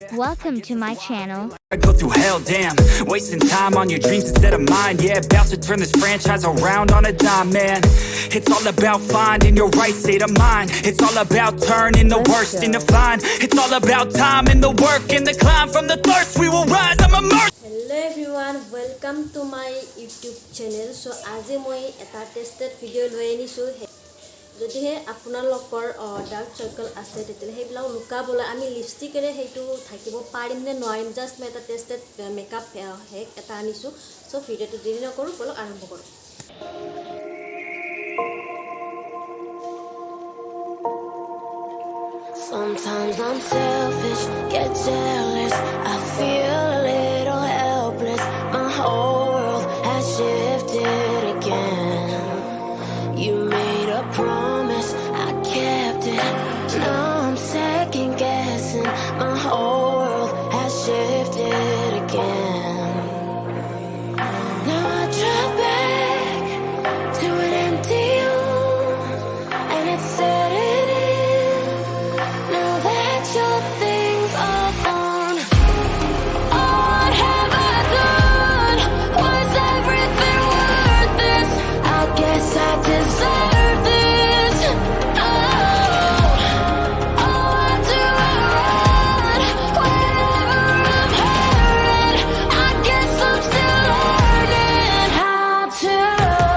Welcome to my channel. I go through hell, damn. Wasting time on your dreams instead of mine. Yeah, about to turn this franchise around on a dime, man. It's all about finding your right state of mind. It's all about turning the worst into fine. It's all about time and the work and the climb. From the thirst we will rise, I'm immersed. Hello everyone, welcome to my YouTube channel. So আজি মই এটা tested video লৈ আনিছো যদিহে আপোনালোকৰ dark circle আছে তেতিয়ালে হেইবিলাক লুকাবলৈ আমি লিপষ্টিকেৰে হেইটো থাকিব পাৰিম নে নোৱাৰিম জাস্ট মই এটা টেস্টেড মেকআপ হেক এটা আনিছো সো ভিডিওটো দেৰি নকৰো বলো আৰম্ভ কৰো Sometimes I'm selfish, get jealous. I feel a little helpless. My whole world has shifted again. You made a promise, I kept it. Now I'm second guessing. My whole world has shifted again. Now I drop back to an empty room, and it's setting in. Now that your things are gone, what have I done? Was everything worth this? I guess I deserve this. Why do I run whenever I'm hurting? I guess I'm still learning how to run.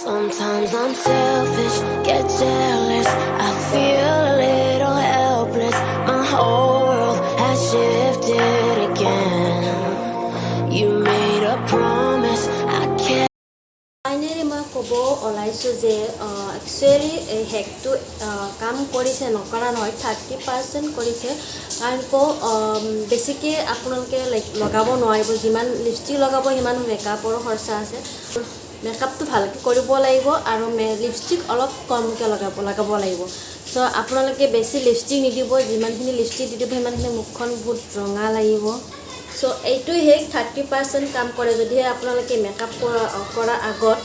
Sometimes I'm selfish, get jealous. I feel a little helpless. My whole world has shifted again. You made a promise, I can't. Finally মই ক'ব ওলাইছো যে actually এই হেকটো কাম কৰিছে নকৰা নহয় 30% কৰিছে কাৰণ বেছিকৈ আপোনালোকে লাইক লগাব নোৱাৰিব যিমান লিপষ্টিক লগাব সিমান মেকআপৰ খৰচা আছে মেকআপটো ভালকৈ কৰিব লাগিব আৰু লিপষ্টিক অলপ কমকৈ লগাব লাগিব সো আপোনালোকে বেছি লিপষ্টিক নিদিব যিমানখিনি লিপষ্টিক দি দিব সিমানখিনি মুখখন বহুত ৰঙা লাগিব সো এইটোই হেক 30% কাম কৰে যদিহে আপোনালোকে মেকআপ কৰাৰ আগত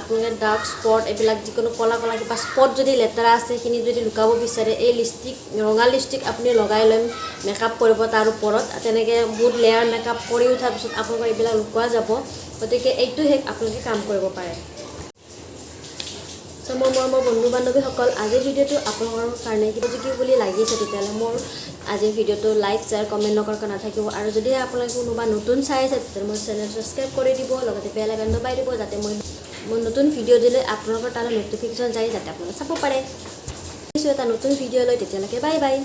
আপোনালোকে ডাৰ্ক স্পট এইবিলাক যিকোনো কলা কলা কিবা স্পট যদি লেতেৰা আছে সেইখিনি যদি লুকাব বিচাৰে এই লিপষ্টিক ৰঙা লিপষ্টিক আপুনি লগাই লৈ মেকআপ কৰিব তাৰ ওপৰত তেনেকৈ বহুত লেয়াৰ মেকআপ কৰি উঠাৰ পিছত আপোনালোকৰ এইবিলাক লুকুৱা যাব গতিকে এইটো হেক আপোনালোকে কাম কৰিব পাৰে সো মোৰ বন্ধু বান্ধৱীসকল আজিৰ ভিডিঅ'টো আপোনালোকৰ কাৰণে কিবা যদি বুলি লাগিছে তেতিয়াহ'লে মোৰ আজিৰ ভিডিঅ'টো লাইক শ্বেয়াৰ কমেণ্ট নকৰাকৈ নাথাকিব আৰু যদিহে আপোনালোকে কোনোবা নতুন চাই আছে তেতিয়াহ'লে মোৰ চেনেল ছাবস্ক্ৰাইব কৰি দিব লগতে বেল আইকন দবাই দিব যাতে মই নতুন ভিডিঅ' দিলে আপোনালোকৰ তালৈ নটিফিকেশ্যন যায় যাতে আপোনালোকে চাব পাৰে এটা নতুন ভিডিঅ' লৈ তেতিয়ালৈকে বাই বাই